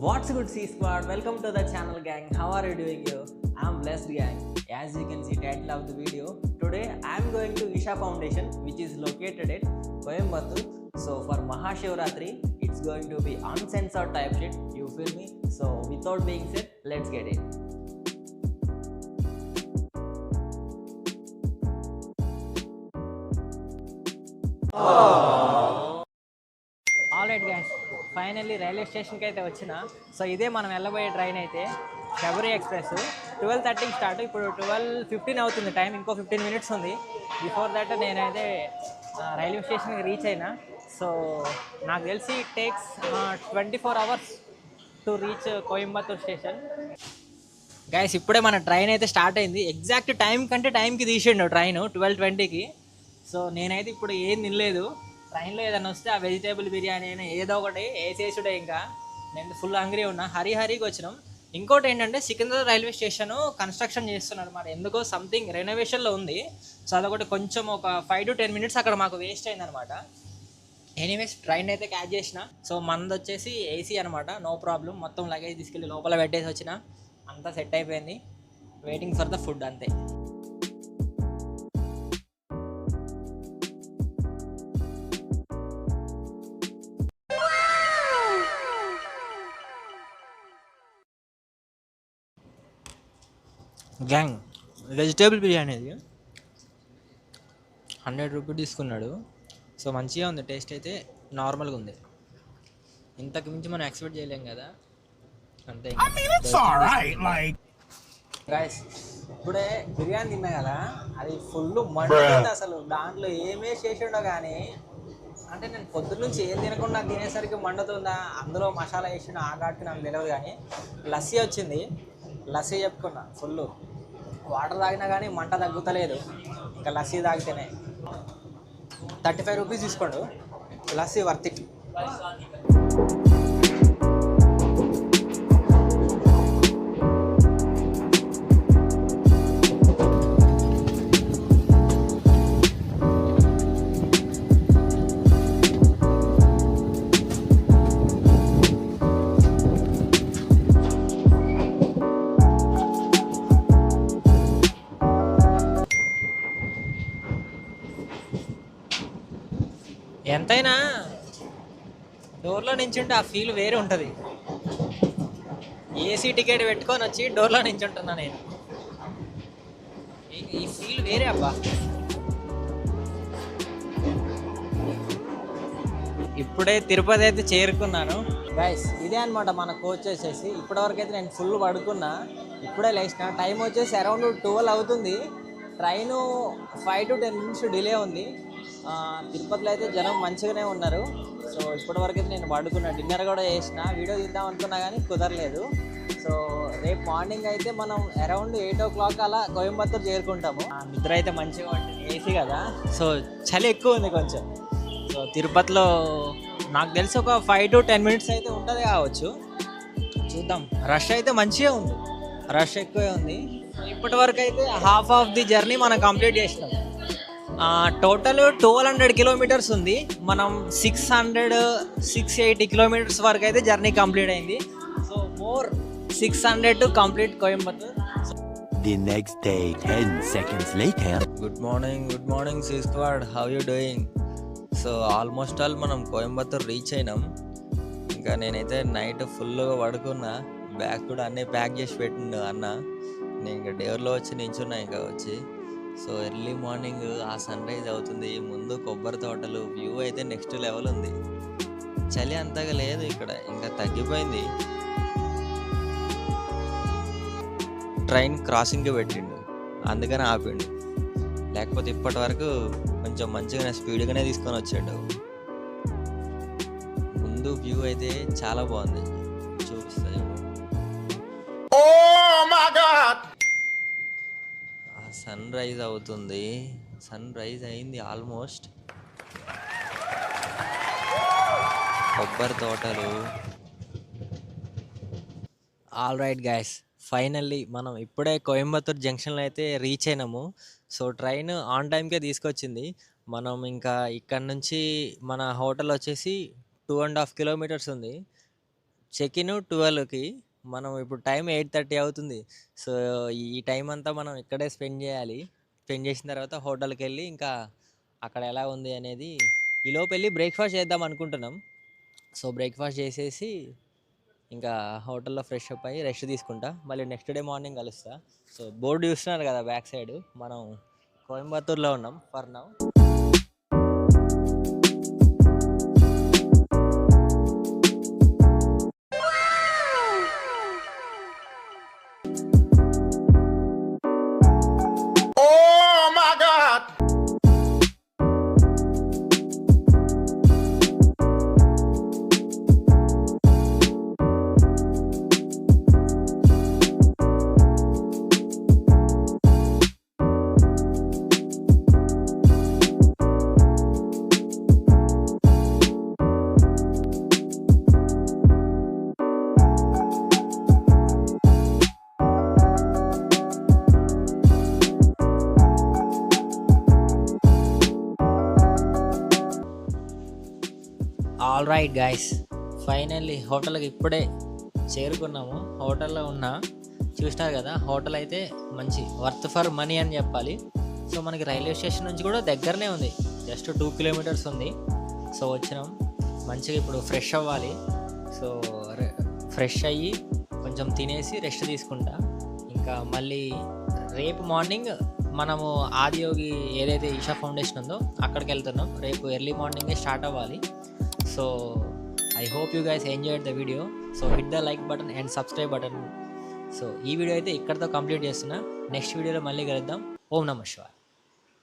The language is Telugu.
What's good, C Squad? Welcome to the channel, gang. How are you doing here? I'm blessed, gang. As you can see, title of the video. Today, I'm going to Isha Foundation, which is located at Coimbatore. So for Mahashivratri, it's going to be uncensored type shit. You feel me? So without being said, let's get it. Alright guys, finally railway స్టేషన్కి అయితే వచ్చిన. సో ఇదే మనం వెళ్ళబోయే ట్రైన్ అయితే శబరి ఎక్స్ప్రెస్. 12:30కి స్టార్ట్. ఇప్పుడు 12:15 అవుతుంది టైం. ఇంకో 15 మినిట్స్ ఉంది. బిఫోర్ దట్ నేనైతే రైల్వే స్టేషన్కి రీచ్ అయినా. సో నాకు తెలిసి it takes 24 hours to reach Coimbatore station. Guys, ఇప్పుడే మన ట్రైన్ అయితే స్టార్ట్ అయింది. ఎగ్జాక్ట్ టైం కంటే టైంకి తీసిండు ట్రైన్ 12:20కి. సో నేనైతే ఇప్పుడు ఏం తినలేదు. ట్రైన్లో ఏదైనా వస్తే ఆ వెజిటేబుల్ బిర్యానీ అయినా ఏదో ఒకటి వేసేసుడే. ఇంకా నేను ఫుల్ హంగ్రీ ఉన్నా. హరీకి వచ్చినాం. ఇంకోటి ఏంటంటే, సికింద్రాబాద్ రైల్వే స్టేషన్ కన్స్ట్రక్షన్ చేస్తున్నారు. మరి ఎందుకో సంథింగ్ రెనోవేషన్లో ఉంది. సో అదొకటి కొంచెం ఒక 5 to 10 మినిట్స్ అక్కడ మాకు వేస్ట్ అయిందనమాట. ఎనీవేస్, ట్రైన్ అయితే క్యాచ్ చేసిన. సో మనది వచ్చేసి ఏసీ అనమాట, నో ప్రాబ్లం. మొత్తం లగేజ్ తీసుకెళ్ళి లోపల పెట్టేసి వచ్చిన. అంతా సెట్ అయిపోయింది. వెయిటింగ్ ఫర్ ద ఫుడ్ అంతే. గ్యాంగ్, వెజిటేబుల్ బిర్యానీ అది 100 రూపీస్ తీసుకున్నాడు. సో మంచిగా ఉంది. టేస్ట్ అయితే నార్మల్గా ఉంది. ఇంతకు మించి మనం ఎక్స్పెక్ట్ చేయలేం కదా, అంతే. గైస్, ఇప్పుడే బిర్యానీ తిన్నా కదా, అది ఫుల్ మండుతుంది అసలు. దాంట్లో ఏమేసి చేసిండో కానీ, అంటే నేను పొద్దున్న నుంచి ఏం తినకుండా తినేసరికి మండుతుందా, అందులో మసాలా వేసిన ఆ ఘాటుకి నాకు తెలియదు. కానీ లస్సీ వచ్చింది. లస్సీ చెప్పుకున్నా. ఫుల్ వాటర్ తాగినా కానీ మంట తగ్గుతలేదు. ఇంకా లస్సీ తాగితేనే 35 రూపీస్ తీసుకోండు. Lassi worth it. ఎంతైనా డోర్లో నించుంటే ఆ ఫీల్ వేరే ఉంటుంది. ఏసీ టికెట్ పెట్టుకొని వచ్చి డోర్లో నించుంటున్నా నేను. ఈ ఫీల్ వేరే అబ్బా. ఇప్పుడే తిరుపతి అయితే చేరుకున్నాను. గైస్, ఇదే అనమాట మన కోచ్ వచ్చేసి. ఇప్పటివరకు అయితే నేను ఫుల్ పడుకున్నా. ఇప్పుడే లేచిన. టైం వచ్చేసి అరౌండ్ 12 అవుతుంది. ట్రైను 5 to 10 మినిట్స్ డిలే ఉంది. తిరుపతిలో అయితే జనం మంచిగానే ఉన్నారు. సో ఇప్పటివరకు అయితే నేను పడుకున్నా. డిన్నర్ కూడా చేసిన. వీడియో తీద్దాం అనుకున్నా కానీ కుదరలేదు. సో రేపు మార్నింగ్ అయితే మనం అరౌండ్ 8 o'clock అలా కోయంబత్తూర్ చేరుకుంటాము. నిద్ర అయితే మంచిగా ఉంటుంది. ఏసీ కదా, సో చలి ఎక్కువ ఉంది కొంచెం. సో తిరుపతిలో నాకు తెలిసి ఒక 5 to 10 మినిట్స్ అయితే ఉంటుంది కావచ్చు. చూద్దాం. రష్ అయితే మంచిగా ఉంది. రష్ ఎక్కువే ఉంది. ఇప్పటి వరకు అయితే హాఫ్ ఆఫ్ ది జర్నీ మనం కంప్లీట్ చేసినాం. టోటల్ 1200 కిలోమీటర్స్ ఉంది. మనం 680 కిలోమీటర్స్ వరకు అయితే జర్నీ కంప్లీట్ అయింది. So more 600 to complete Coimbatore. The next day, 10 seconds later. Good morning C squad, how you doing? So almost all మనం కోయంబత్తూర్ రీచ్ అయినాం. ఇంకా నేనైతే నైట్ ఫుల్గా పడుకున్నా. బ్యాగ్ కూడా అన్నీ ప్యాక్ చేసి పెట్టిండు అన్న. నేను ఇంకా డేవర్లో వచ్చి నించున్నా ఇంకా వచ్చి. సో ఎర్లీ మార్నింగ్ ఆ సన్ రైజ్ అవుతుంది. ముందు కొబ్బరి తోటలు, వ్యూ అయితే నెక్స్ట్ లెవెల్ ఉంది. చలి అంతగా లేదు ఇక్కడ, ఇంకా తగ్గిపోయింది. ట్రైన్ క్రాసింగ్కి పెట్టిండు, అందుకని ఆపిండు. లేకపోతే ఇప్పటి వరకు కొంచెం మంచిగానే స్పీడ్గానే తీసుకొని వచ్చాడు. ముందు వ్యూ అయితే చాలా బాగుంది. చూపిస్తా చూడు. సన్ రైజ్ అవుతుంది. సన్ రైజ్ అయింది ఆల్మోస్ట్. కొబ్బరి తోటలు. ఆల్ రైట్ గైస్, ఫైనల్లీ మనం ఇప్పుడే కోయంబత్తూర్ జంక్షన్లో అయితే రీచ్ అయినాము. సో ట్రైన్ ఆన్ టైంకే తీసుకొచ్చింది. మనం ఇంకా ఇక్కడ నుంచి మన హోటల్ వచ్చేసి 2.5 కిలోమీటర్స్ ఉంది. చెక్ ఇన్ 12కి, మనం ఇప్పుడు టైం 8:30 అవుతుంది. సో ఈ టైం అంతా మనం ఇక్కడే స్పెండ్ చేయాలి. స్పెండ్ చేసిన తర్వాత హోటల్కి వెళ్ళి ఇంకా అక్కడ ఎలా ఉంది అనేది ఈలోపు వెళ్ళి బ్రేక్ఫాస్ట్ చేద్దాం అనుకుంటున్నాం. సో బ్రేక్ఫాస్ట్ చేసేసి ఇంకా హోటల్లో ఫ్రెష్ అప్ అయ్యి రెస్ట్ తీసుకుంటా. మళ్ళీ నెక్స్ట్ డే మార్నింగ్ కలుస్తా. సో బోర్డు చూస్తున్నారు కదా బ్యాక్ సైడ్, మనం కోయంబత్తూర్లో ఉన్నాం for now. All right guys, finally హోటల్కి ఇప్పుడే చేరుకున్నాము. హోటల్లో ఉన్న చూసినారు కదా, హోటల్ అయితే మంచి వర్త్ ఫర్ మనీ అని చెప్పాలి. సో మనకి రైల్వే స్టేషన్ నుంచి కూడా దగ్గరనే ఉంది, జస్ట్ 2 కిలోమీటర్స్ ఉంది. సో వచ్చినాం, మంచిగా ఇప్పుడు ఫ్రెష్ అవ్వాలి. సో ఫ్రెష్ అయ్యి కొంచెం తినేసి రెస్ట్ తీసుకుంటా. ఇంకా మళ్ళీ రేపు మార్నింగ్ మనము ఆదియోగి ఏదైతే ఈషా ఫౌండేషన్ ఉందో అక్కడికి వెళ్తున్నాం. రేపు ఎర్లీ మార్నింగే స్టార్ట్ అవ్వాలి. So I hope you guys enjoyed the video. So hit the like button and subscribe button. So ఈ వీడియో అయితే ఇక్కడితో కంప్లీట్ చేస్తున్నా. నెక్స్ట్ వీడియోలో మళ్ళీ కలుద్దాం. ఓం నమః శివాయ.